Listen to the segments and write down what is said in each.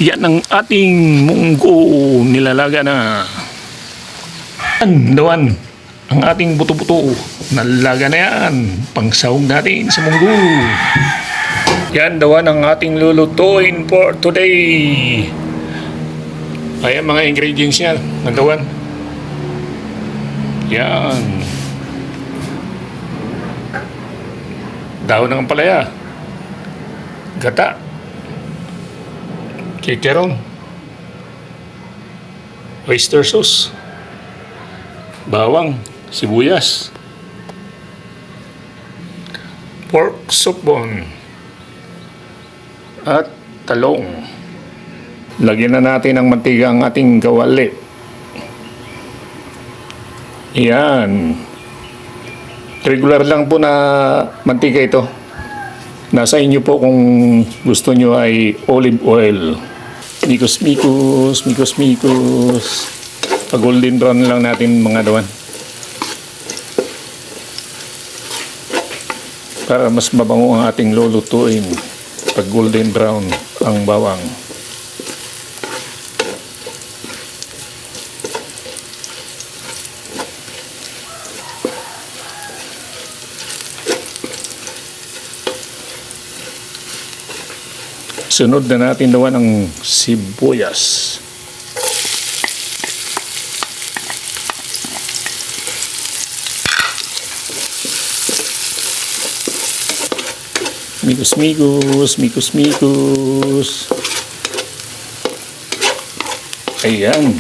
Yan ang ating munggo nilalaga na. Dawan ang ating buto-buto. Nalaga na yan. Pangsahog natin sa munggo. Yan dawan ang ating lulutuin for today. Ayan mga ingredients niya. Nandawan. Yan. Dahon ng ampalaya. Gata. Chicharon. Oyster sauce. Bawang. Sibuyas. Pork soup bone. At talong. Lagyan na natin ng mantika ang ating kawali. Yan. Regular lang po na mantika ito. Nasa inyo po kung gusto nyo ay olive oil. Mikos-mikos, mikos-mikos. Pag-golden brown lang natin mga dawan. Para mas mabango ang ating lulutuin. Pag-golden brown ang bawang. Sunod na natin dawan ang sibuyas. Mikos-mikos, mikos-mikos. Ayan.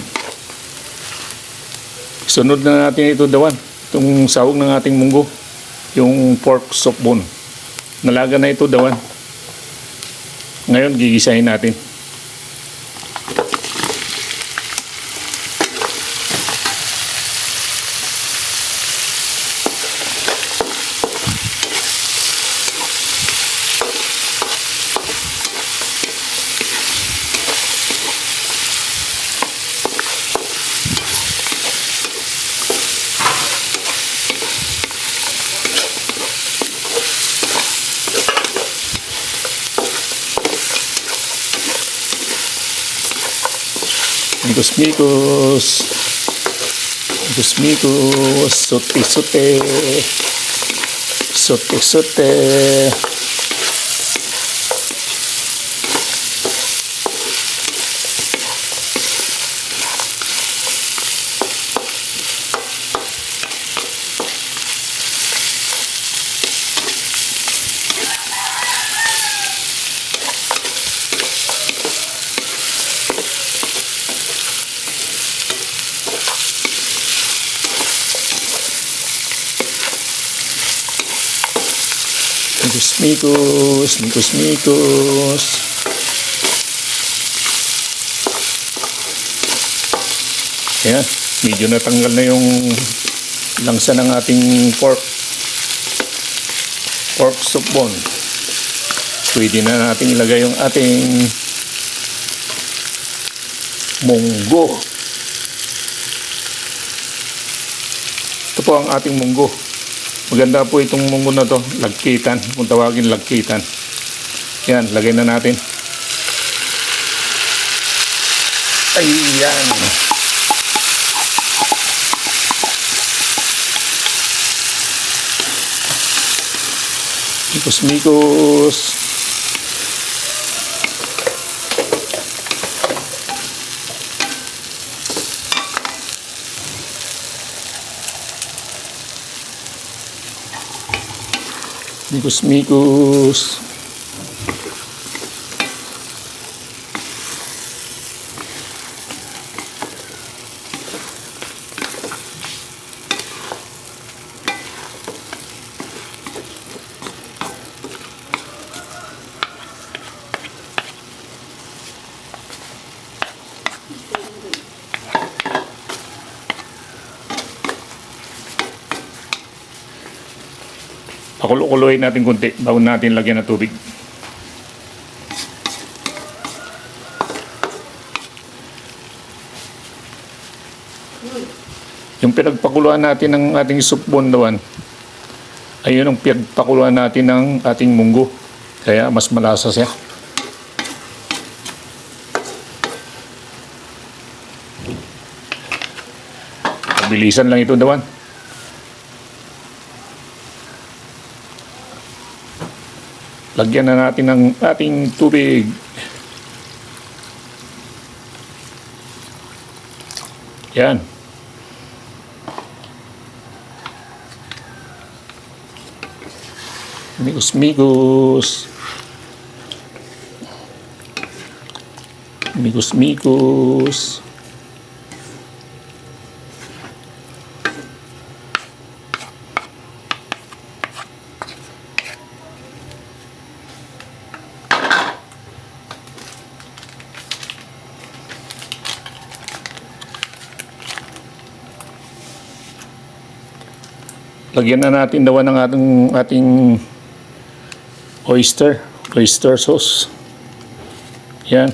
Sunod na natin ito dawan. Itong sahog ng ating munggo. Yung pork soup bone. Nalaga na ito dawan. Ngayon, gigisahin natin. Mikos-mikos. Mikos-mikos. Sote-sote. Sote-sote. Mikos-mikos, mikos-mikos. Ayan, medyo natanggal na yung langsa ng ating pork soup bone. Pwede na natin ilagay yung ating munggo. Ito po ang ating munggo. Maganda po itong munggo na to, lagkitan, kung tawagin lagkitan. Yan, lagay na natin. Ayan. Mikos-mikos. Mikos-mikos. Pakulo-kuloyin natin konti bago natin lagyan ng tubig. Yung pinagpakuluan natin ng ating soup bone dawan, ayun ang pinagpakuluan natin ng ating munggo. Kaya mas malasa siya. Mabilisan lang ito, Dawan. Lagyan na natin ng ating tubig. Yan. Migos-migos. Migos-migos. Lagyan na natin daw ng ating oyster sauce. Yan.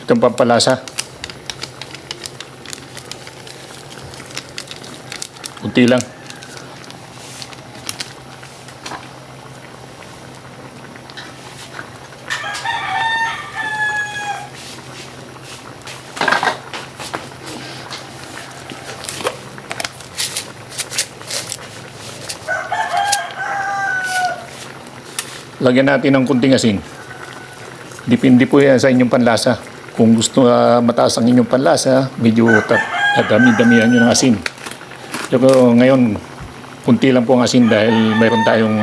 Itong pampalasa. Kunti lang. Lagyan natin ng kunting asin. Depende po yan sa inyong panlasa. Kung gusto mataas ang inyong panlasa, medyo dami-damihan nyo ng asin. Pero ngayon, kunti lang po ang asin dahil mayroon tayong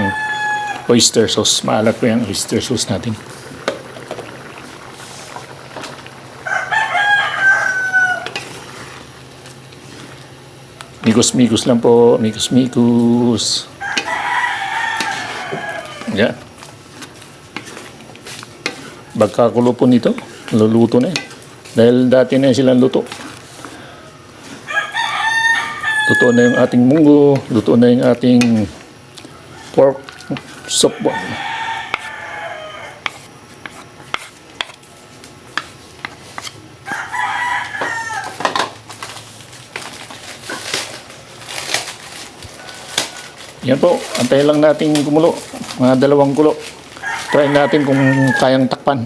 oyster sauce. Maalat po yung oyster sauce natin. Migos-migos lang po. Migos-migos. Yan. Pagkakulo po nito, luluto na yan. Dahil dati na silang luto. Luto na yung ating munggo, luto na yung ating pork soup. Yan po, antayin lang natin kumulo. Mga 2 kulo. Try natin kung kayang takpan.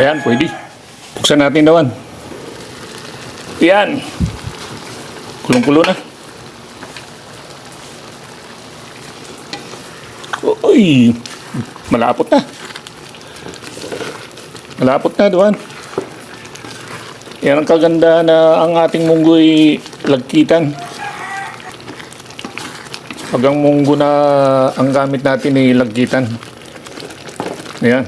Ayan, pwede. Buksan natin Dawan. Ayan. Kulong-kulo na. Uy! Malapot na. Malapot na, Dawan. Yan ang kaganda na ang ating munggo'y lagkitan. Pag ang munggo na ang gamit natin ay lagkitan. Ayan.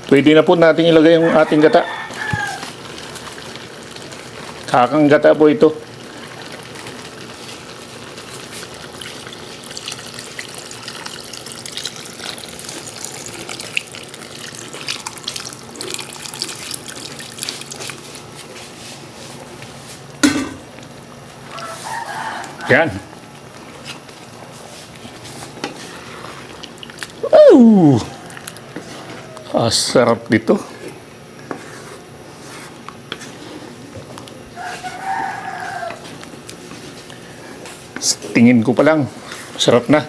Pwede na po natin ilagay yung ating gata. Kakang gata po ito. Yan. Oh! Sarap dito. Tingin ko pa lang, sarap na.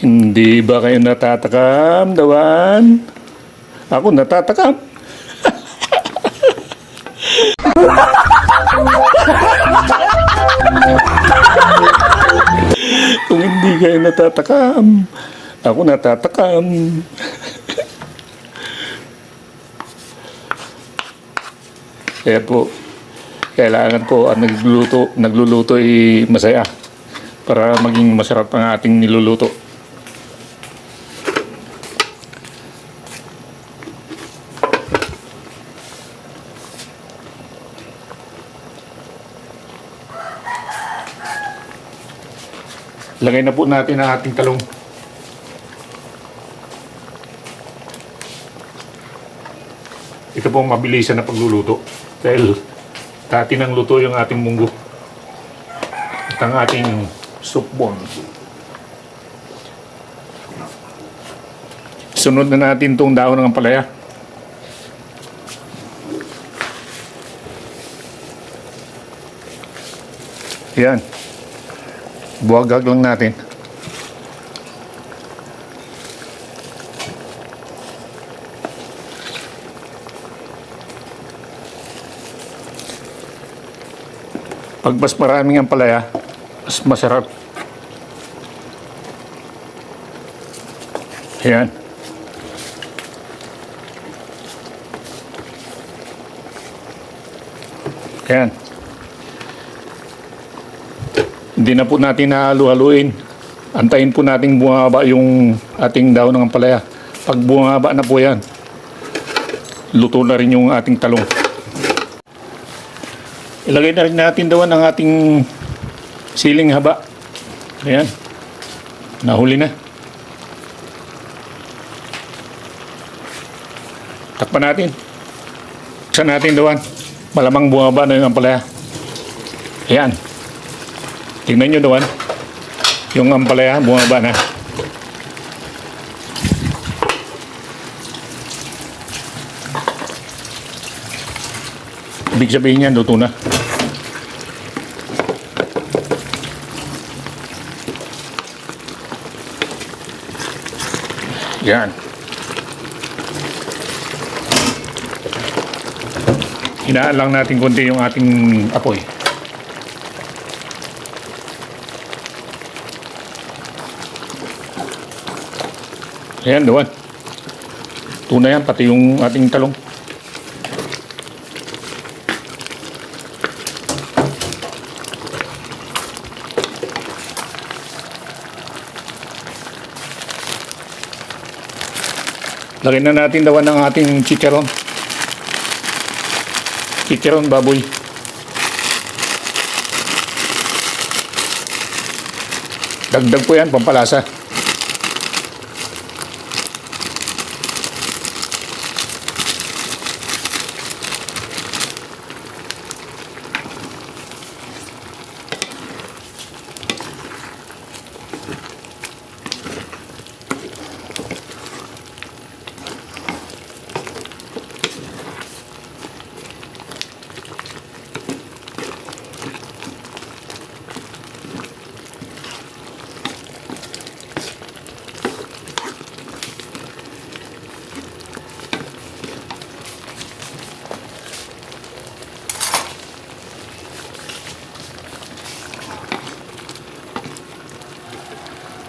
Hindi ba kayo natatakam, Dawan? Ako natatakam. Kung hindi kayo natatakam, ako natatakam. Kaya po, kailangan po ang nagluluto ay masaya para maging masarap ang ating niluluto. Lagay na po natin ang ating talong. pong mabilisan na pagluluto. Dahil dati nang luto yung ating munggo. At ang ating soup bone. Sunod na natin itong dahon ng ampalaya. Yan. Buwagag lang natin. Pag mas maraming ampalaya, mas masarap. Yan. Yan. Hindi na po natin halu-haluin. Antayin po natin bumaba yung ating dahon ng ampalaya. Pag bumaba na po yan, luto na rin yung ating talong. Ilagay na rin natin daw ang ating siling haba. Ayan. Nahuli na. Takpan natin. Buksan natin daw. Malamang bumaba na yung ampalaya. Ayan. Tingnan nyo daw. Yung ampalaya bumaba na. Ibig sabihin yan, luto na. Yan. Hinaan lang natin konti yung ating apoy. Ayan, doon. Tuna yan, pati yung ating talong. Lagyan na natin dawan ng ating chicharon. Chicharon baboy. Dagdag po yan, pampalasa.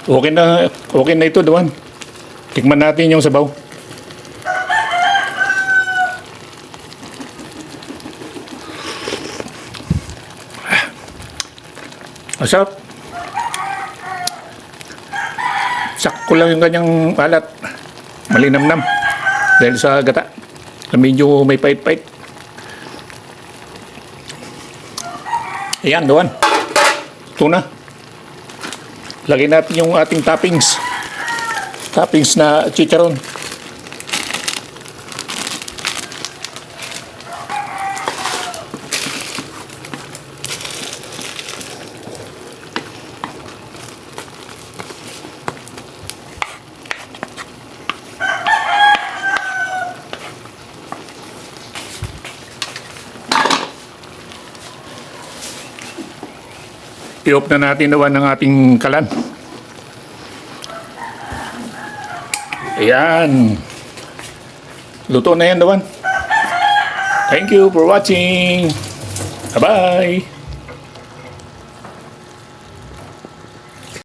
Okay na ito, Duan. Tikman natin yung sabaw. Masarap. Sakto lang yung kanyang alat. Malinamnam. Dahil sa gata. Medyo may pait-pait. Ayan, Duan. Ito na. Lagyan natin yung ating toppings. Toppings na chicharon. I-off na natin naman ng ating kalan. Ayan. Luto na yan naman. Thank you for watching. Bye-bye.